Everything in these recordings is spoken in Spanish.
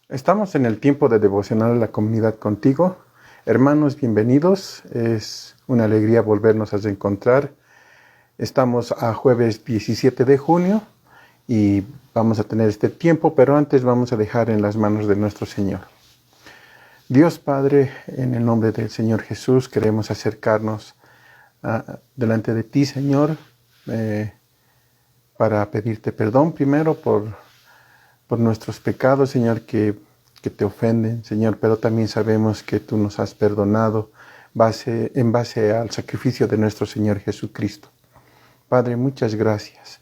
Estamos en el tiempo de devocionar a la comunidad contigo. Hermanos, bienvenidos. Es una alegría volvernos a reencontrar. Estamos a jueves 17 de junio y vamos a tener este tiempo, pero antes vamos a dejar en las manos de nuestro Señor. Dios Padre, en el nombre del Señor Jesús, queremos acercarnos delante de ti, Señor, para pedirte perdón primero por nuestros pecados, Señor, que te ofenden, Señor, pero también sabemos que tú nos has perdonado en base al sacrificio de nuestro Señor Jesucristo. Padre, muchas gracias.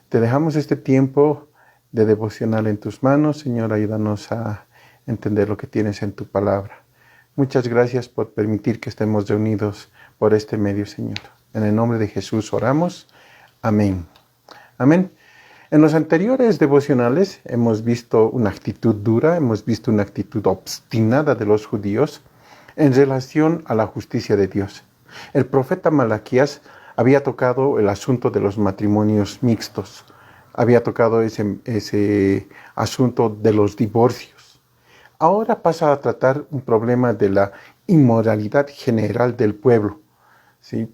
Te dejamos este tiempo de devocional en tus manos, Señor, ayúdanos a entender lo que tienes en tu palabra. Muchas gracias por permitir que estemos reunidos por este medio, Señor. En el nombre de Jesús oramos. Amén. Amén. En los anteriores devocionales hemos visto una actitud dura, hemos visto una actitud obstinada de los judíos en relación a la justicia de Dios. El profeta Malaquías había tocado el asunto de los matrimonios mixtos, había tocado ese asunto de los divorcios. Ahora pasa a tratar un problema de la inmoralidad general del pueblo, ¿sí?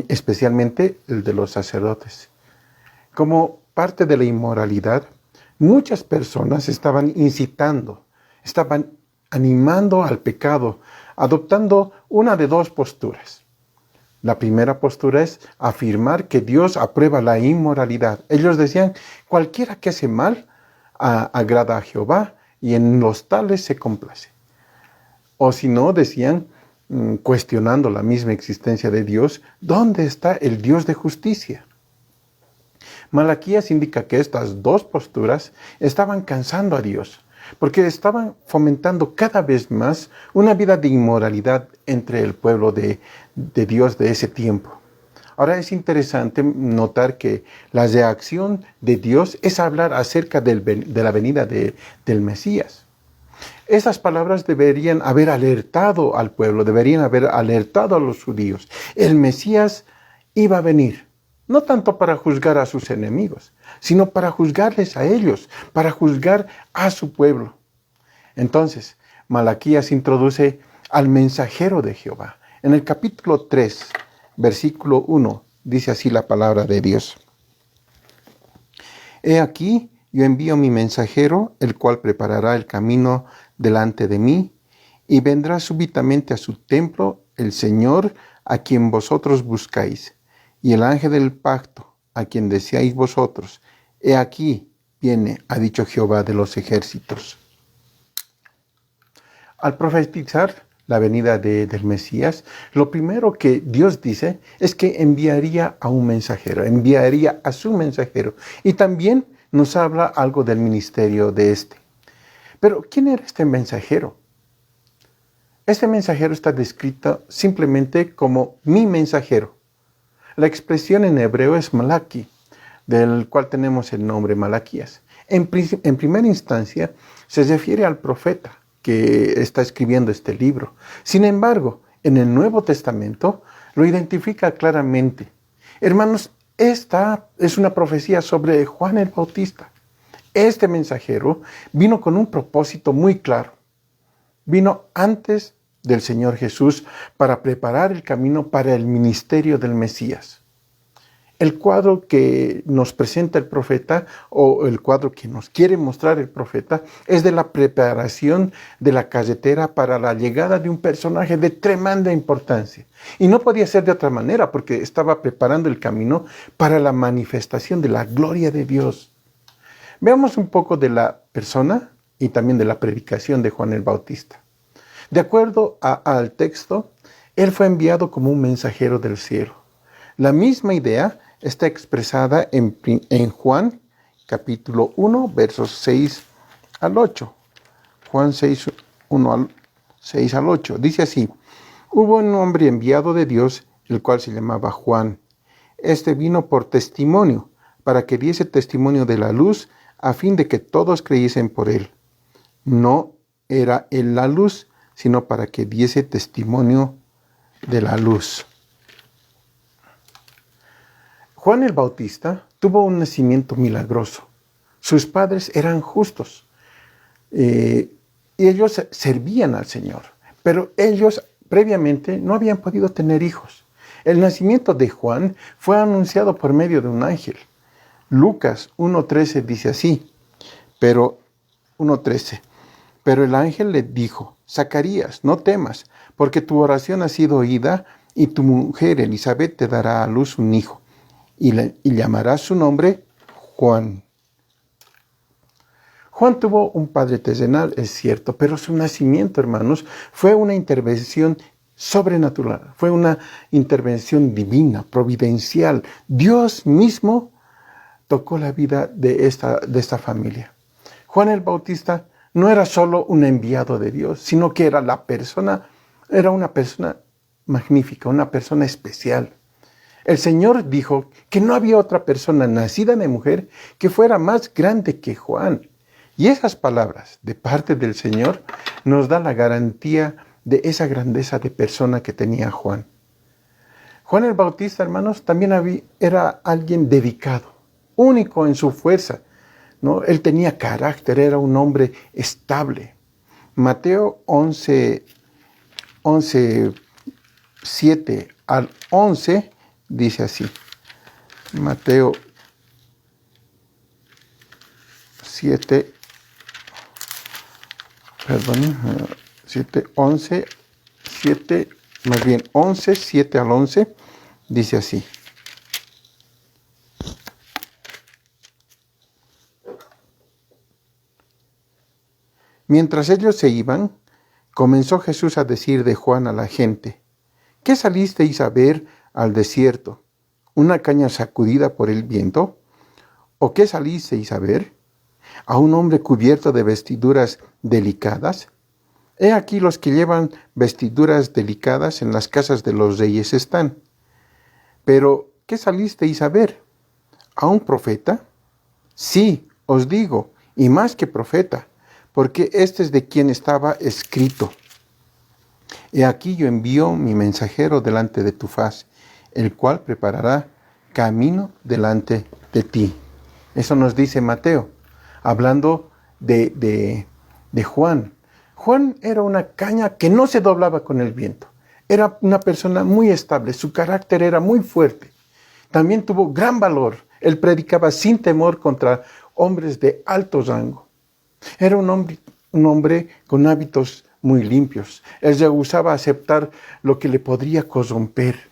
Especialmente el de los sacerdotes. Como parte de la inmoralidad, muchas personas estaban incitando, estaban animando al pecado, adoptando una de dos posturas. La primera postura es afirmar que Dios aprueba la inmoralidad. Ellos decían, cualquiera que hace mal agrada a Jehová y en los tales se complace. O si no, decían, cuestionando la misma existencia de Dios, ¿dónde está el Dios de justicia? Malaquías indica que estas dos posturas estaban cansando a Dios, porque estaban fomentando cada vez más una vida de inmoralidad entre el pueblo de Dios de ese tiempo. Ahora es interesante notar que la reacción de Dios es hablar acerca de la venida del Mesías. Esas palabras deberían haber alertado al pueblo, deberían haber alertado a los judíos. El Mesías iba a venir. No tanto para juzgar a sus enemigos, sino para juzgarles a ellos, para juzgar a su pueblo. Entonces, Malaquías introduce al mensajero de Jehová. En el capítulo 3, versículo 1, dice así la palabra de Dios. He aquí, yo envío mi mensajero, el cual preparará el camino delante de mí, y vendrá súbitamente a su templo el Señor a quien vosotros buscáis. Y el ángel del pacto, a quien deseáis vosotros, he aquí viene, ha dicho Jehová de los ejércitos. Al profetizar la venida del Mesías, lo primero que Dios dice es que enviaría a un mensajero, enviaría a su mensajero. Y también nos habla algo del ministerio de este. Pero, ¿quién era este mensajero? Este mensajero está descrito simplemente como mi mensajero. La expresión en hebreo es Malaki, del cual tenemos el nombre Malaquías. En primera instancia, se refiere al profeta que está escribiendo este libro. Sin embargo, en el Nuevo Testamento lo identifica claramente. Hermanos, esta es una profecía sobre Juan el Bautista. Este mensajero vino con un propósito muy claro. Vino antes del Señor Jesús para preparar el camino para el ministerio del Mesías. El cuadro que nos presenta el profeta, o el cuadro que nos quiere mostrar el profeta, es de la preparación de la carretera para la llegada de un personaje de tremenda importancia. Y no podía ser de otra manera, porque estaba preparando el camino para la manifestación de la gloria de Dios. Veamos un poco de la persona y también de la predicación de Juan el Bautista. De acuerdo al texto, él fue enviado como un mensajero del cielo. La misma idea está expresada en Juan, capítulo 1, versos 6 al 8. Juan 6, 6 al 8. Dice así, hubo un hombre enviado de Dios, el cual se llamaba Juan. Este vino por testimonio, para que diese testimonio de la luz, a fin de que todos creyesen por él. No era él la luz, sino para que diese testimonio de la luz. Juan el Bautista tuvo un nacimiento milagroso. Sus padres eran justos. y ellos servían al Señor, pero ellos previamente no habían podido tener hijos. El nacimiento de Juan fue anunciado por medio de un ángel. Lucas 1:13 dice así, pero 1:13, pero el ángel le dijo, Zacarías, no temas, porque tu oración ha sido oída, y tu mujer Elizabeth te dará a luz un hijo, y llamarás su nombre Juan. Juan tuvo un padre terrenal, es cierto, pero su nacimiento, hermanos, fue una intervención sobrenatural, fue una intervención divina, providencial. Dios mismo tocó la vida de esta familia. Juan el Bautista no era solo un enviado de Dios, sino que era una persona magnífica, una persona especial. El Señor dijo que no había otra persona nacida de mujer que fuera más grande que Juan. Y esas palabras de parte del Señor nos da la garantía de esa grandeza de persona que tenía Juan. Juan el Bautista, hermanos, también era alguien dedicado, único en su fuerza, ¿no? Él tenía carácter, era un hombre estable. Mateo 7 al 11 dice así. Mateo 7, 11, 7 al 11, dice así. Mientras ellos se iban, comenzó Jesús a decir de Juan a la gente, ¿qué salisteis a ver al desierto? ¿Una caña sacudida por el viento? ¿O qué salisteis a ver? ¿A un hombre cubierto de vestiduras delicadas? He aquí los que llevan vestiduras delicadas en las casas de los reyes están. Pero, ¿qué salisteis a ver? ¿A un profeta? Sí, os digo, y más que profeta, porque este es de quien estaba escrito. He aquí yo envío mi mensajero delante de tu faz, el cual preparará camino delante de ti. Eso nos dice Mateo, hablando de Juan. Juan era una caña que no se doblaba con el viento. Era una persona muy estable, su carácter era muy fuerte. También tuvo gran valor. Él predicaba sin temor contra hombres de alto rango. Era un hombre con hábitos muy limpios. Él rehusaba aceptar lo que le podría corromper.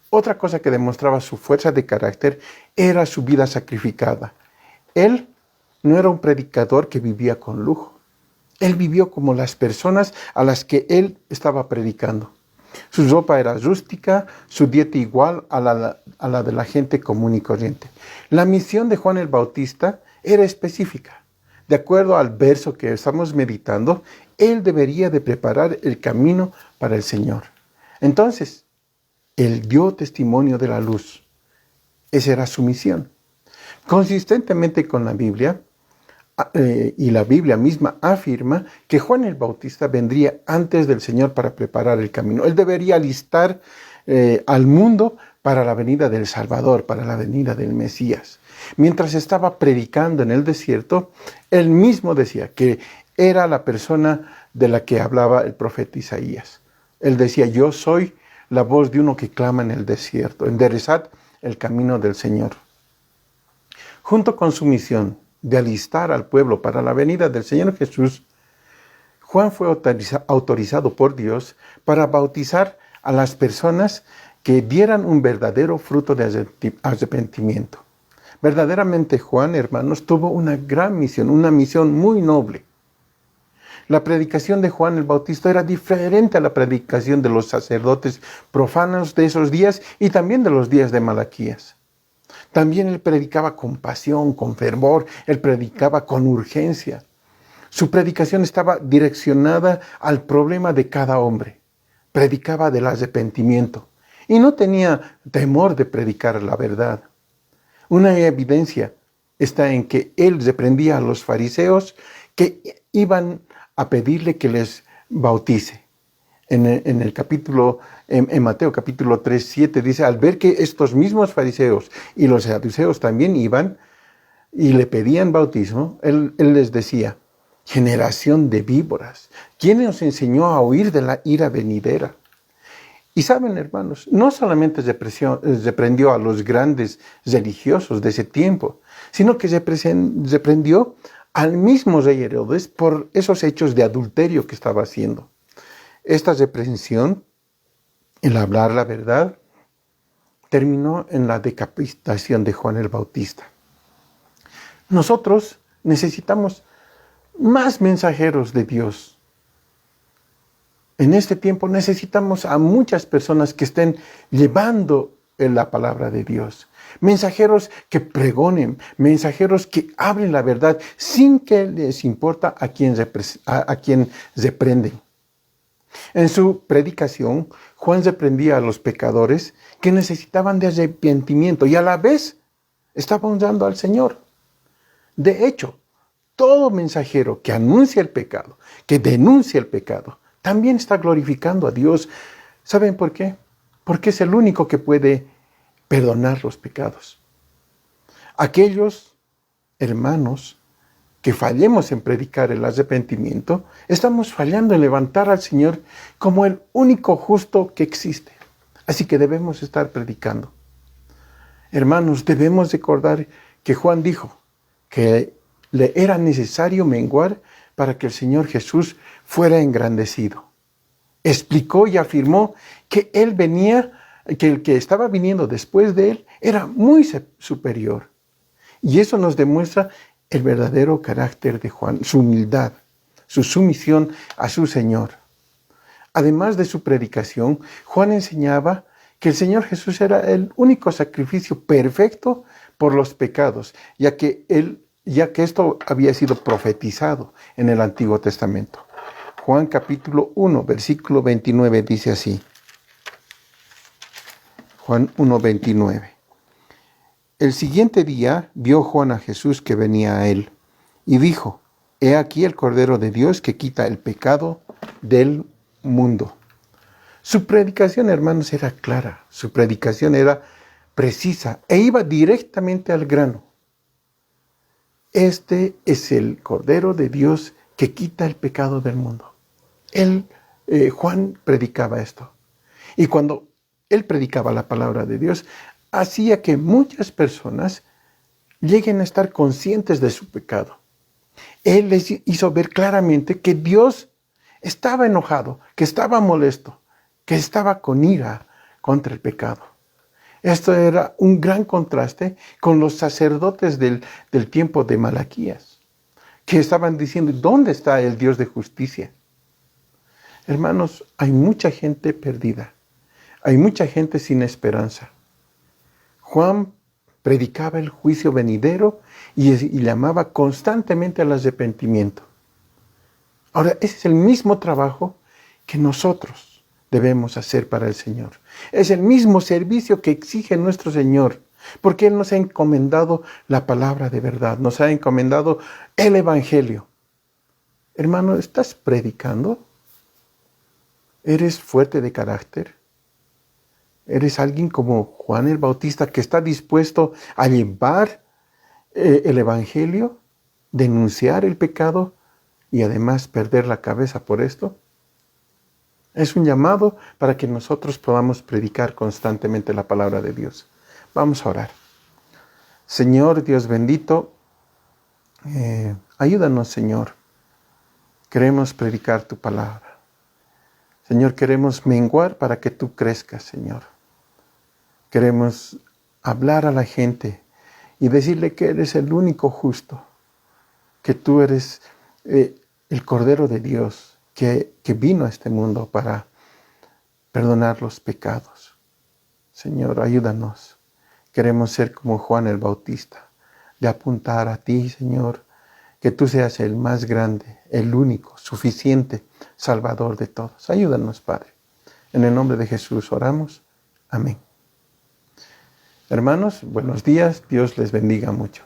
Otra cosa que demostraba su fuerza de carácter era su vida sacrificada. Él no era un predicador que vivía con lujo. Él vivió como las personas a las que él estaba predicando. Su ropa era rústica, su dieta igual a la de la gente común y corriente. La misión de Juan el Bautista era específica. De acuerdo al verso que estamos meditando, él debería de preparar el camino para el Señor. Entonces, él dio testimonio de la luz. Esa era su misión. Consistentemente con la Biblia, y la Biblia misma afirma que Juan el Bautista vendría antes del Señor para preparar el camino. Él debería alistar al mundo para la venida del Salvador, para la venida del Mesías. Mientras estaba predicando en el desierto, él mismo decía que era la persona de la que hablaba el profeta Isaías. Él decía, yo soy la voz de uno que clama en el desierto, enderezad el camino del Señor. Junto con su misión de alistar al pueblo para la venida del Señor Jesús, Juan fue autorizado por Dios para bautizar a las personas que dieran un verdadero fruto de arrepentimiento. Verdaderamente Juan, hermanos, tuvo una gran misión, una misión muy noble. La predicación de Juan el Bautista era diferente a la predicación de los sacerdotes profanos de esos días y también de los días de Malaquías. También él predicaba con pasión, con fervor, él predicaba con urgencia. Su predicación estaba direccionada al problema de cada hombre. Predicaba del arrepentimiento y no tenía temor de predicar la verdad. Una evidencia está en que él reprendía a los fariseos que iban a pedirle que les bautice. En Mateo capítulo 3, 7 dice, al ver que estos mismos fariseos y los saduceos también iban y le pedían bautismo, él les decía, generación de víboras. ¿Quién nos enseñó a huir de la ira venidera? Y saben, hermanos, no solamente reprendió a los grandes religiosos de ese tiempo, sino que reprendió al mismo rey Herodes por esos hechos de adulterio que estaba haciendo. Esta reprensión, el hablar la verdad, terminó en la decapitación de Juan el Bautista. Nosotros necesitamos más mensajeros de Dios. En este tiempo necesitamos a muchas personas que estén llevando la palabra de Dios. Mensajeros que pregonen, mensajeros que hablen la verdad sin que les importa a quien reprenden. En su predicación, Juan reprendía a los pecadores que necesitaban de arrepentimiento y a la vez estaba honrando al Señor. De hecho, todo mensajero que anuncia el pecado, que denuncia el pecado, también está glorificando a Dios. ¿Saben por qué? Porque es el único que puede perdonar los pecados. Aquellos hermanos que fallemos en predicar el arrepentimiento, estamos fallando en levantar al Señor como el único justo que existe. Así que debemos estar predicando. Hermanos, debemos recordar que Juan dijo que le era necesario menguar para que el Señor Jesús fuera engrandecido. Explicó y afirmó que Él venía, que el que estaba viniendo después de Él era muy superior. Y eso nos demuestra el verdadero carácter de Juan, su humildad, su sumisión a su Señor. Además de su predicación, Juan enseñaba que el Señor Jesús era el único sacrificio perfecto por los pecados, ya que esto había sido profetizado en el Antiguo Testamento. Juan capítulo 1, versículo 29 dice así. Juan 1, 29. El siguiente día vio Juan a Jesús que venía a él y dijo: He aquí el Cordero de Dios que quita el pecado del mundo. Su predicación, hermanos, era clara, su predicación era precisa e iba directamente al grano. Este es el Cordero de Dios que quita el pecado del mundo. Juan predicaba esto. Y cuando él predicaba la palabra de Dios, hacía que muchas personas lleguen a estar conscientes de su pecado. Él les hizo ver claramente que Dios estaba enojado, que estaba molesto, que estaba con ira contra el pecado. Esto era un gran contraste con los sacerdotes del tiempo de Malaquías, que estaban diciendo: ¿dónde está el Dios de justicia? Hermanos, hay mucha gente perdida, hay mucha gente sin esperanza. Juan predicaba el juicio venidero y llamaba constantemente al arrepentimiento. Ahora, ese es el mismo trabajo que nosotros debemos hacer para el Señor. Es el mismo servicio que exige nuestro Señor, porque Él nos ha encomendado la palabra de verdad, nos ha encomendado el Evangelio. Hermano, ¿estás predicando? ¿Eres fuerte de carácter? ¿Eres alguien como Juan el Bautista que está dispuesto a llevar el Evangelio, denunciar el pecado y además perder la cabeza por esto? Es un llamado para que nosotros podamos predicar constantemente la palabra de Dios. Vamos a orar. Señor Dios bendito, ayúdanos, Señor. Queremos predicar tu palabra. Señor, queremos menguar para que tú crezcas, Señor. Queremos hablar a la gente y decirle que eres el único justo, que tú eres el Cordero de Dios que vino a este mundo para perdonar los pecados. Señor, ayúdanos. Queremos ser como Juan el Bautista, de apuntar a ti, Señor, que tú seas el más grande, el único, suficiente Salvador de todos. Ayúdanos, Padre. En el nombre de Jesús oramos. Amén. Hermanos, buenos días. Dios les bendiga mucho.